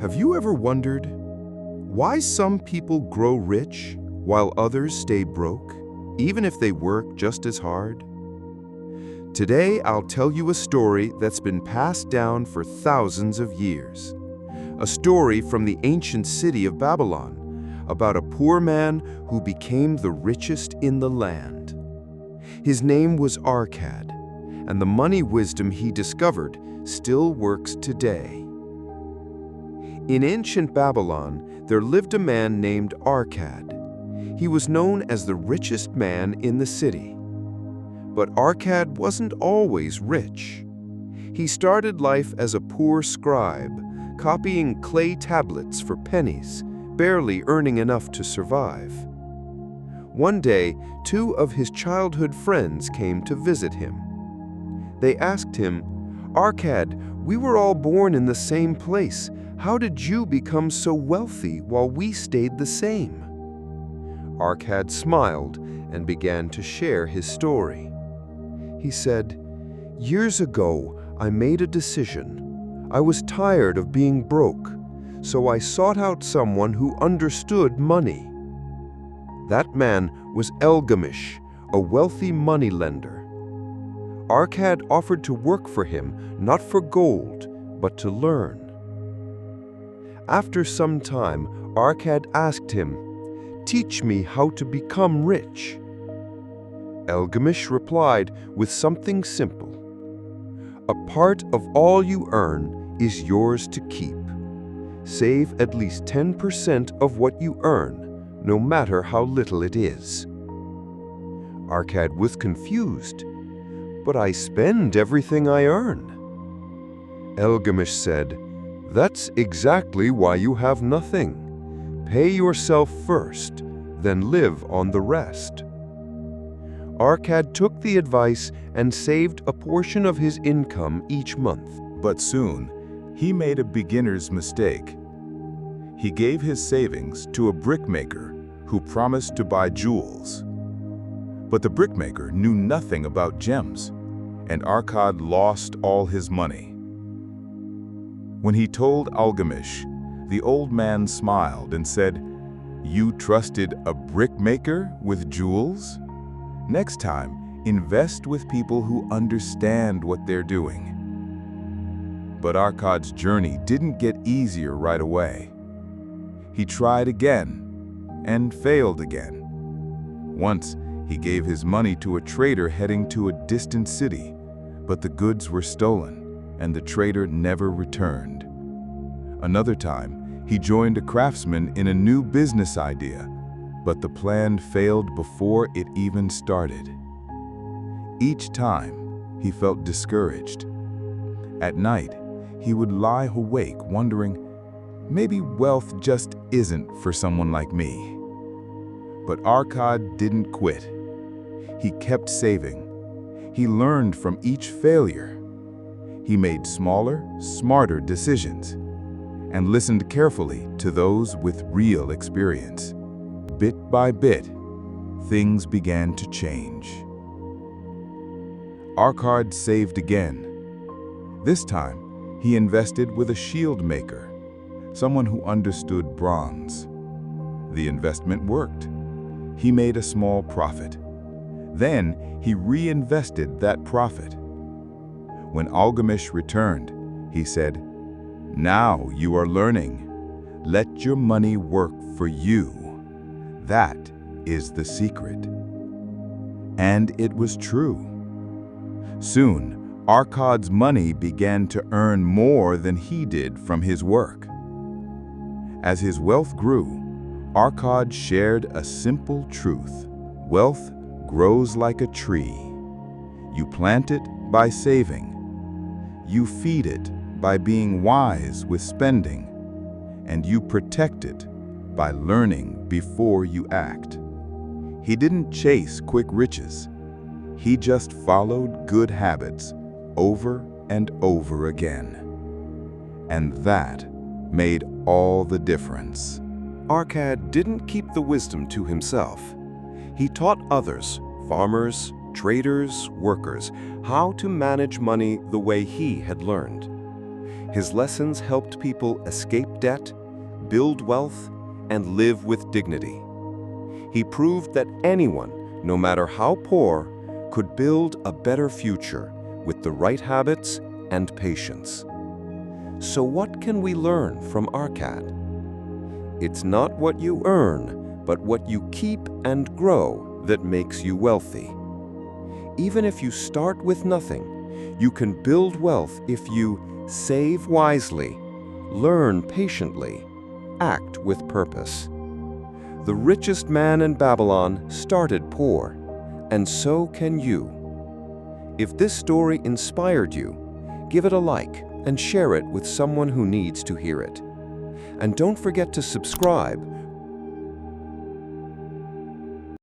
Have you ever wondered why some people grow rich while others stay broke, even if they work just as hard? Today, I'll tell you a story that's been passed down for thousands of years. A story from the ancient city of Babylon about a poor man who became the richest in the land. His name was Arkad, and the money wisdom he discovered still works today. In ancient Babylon, there lived a man named Arkad. He was known as the richest man in the city. But Arkad wasn't always rich. He started life as a poor scribe, copying clay tablets for pennies, barely earning enough to survive. One day, two of his childhood friends came to visit him. They asked him, "Arkad, we were all born in the same place. How did you become so wealthy while we stayed the same?" Arkad smiled and began to share his story. He said, "Years ago, I made a decision. I was tired of being broke, so I sought out someone who understood money. That man was Ilgamish, a wealthy moneylender. Arkad offered to work for him, not for gold, but to learn. After some time, Arkad asked him, 'Teach me how to become rich.' Ilgamish replied with something simple. 'A part of all you earn is yours to keep. Save at least 10% of what you earn, no matter how little it is.' Arkad was confused. 'But I spend everything I earn.' Ilgamish said, 'That's exactly why you have nothing. Pay yourself first, then live on the rest.' Arkad took the advice and saved a portion of his income each month. But soon, he made a beginner's mistake. He gave his savings to a brickmaker who promised to buy jewels. But the brickmaker knew nothing about gems, and Arkad lost all his money. When he told Ilgamish, the old man smiled and said, 'You trusted a brickmaker with jewels? Next time, invest with people who understand what they're doing.' But Arkad's journey didn't get easier right away. He tried again and failed again. Once, he gave his money to a trader heading to a distant city, but the goods were stolen, and the trader never returned. Another time, he joined a craftsman in a new business idea, but the plan failed before it even started. Each time, he felt discouraged. At night, he would lie awake wondering, maybe wealth just isn't for someone like me. But Arkad didn't quit. He kept saving. He learned from each failure. He made smaller, smarter decisions and listened carefully to those with real experience. Bit by bit, things began to change. Arkad saved again. This time, he invested with a shield maker, someone who understood bronze. The investment worked. He made a small profit. Then, he reinvested that profit. When Ilgamish returned, he said, "Now you are learning. Let your money work for you. That is the secret." And it was true. Soon, Arkad's money began to earn more than he did from his work. As his wealth grew, Arkad shared a simple truth. Wealth grows like a tree. You plant it by saving. You feed it by being wise with spending. And you protect it by learning before you act. He didn't chase quick riches. He just followed good habits over and over again. And that made all the difference. Arkad didn't keep the wisdom to himself. He taught others, farmers, traders, workers, how to manage money the way he had learned. His lessons helped people escape debt, build wealth, and live with dignity. He proved that anyone, no matter how poor, could build a better future with the right habits and patience. So what can we learn from Arkad? It's not what you earn, but what you keep and grow that makes you wealthy. Even if you start with nothing, you can build wealth if you save wisely, learn patiently, act with purpose. The richest man in Babylon started poor, and so can you. If this story inspired you, give it a like and share it with someone who needs to hear it. And don't forget to subscribe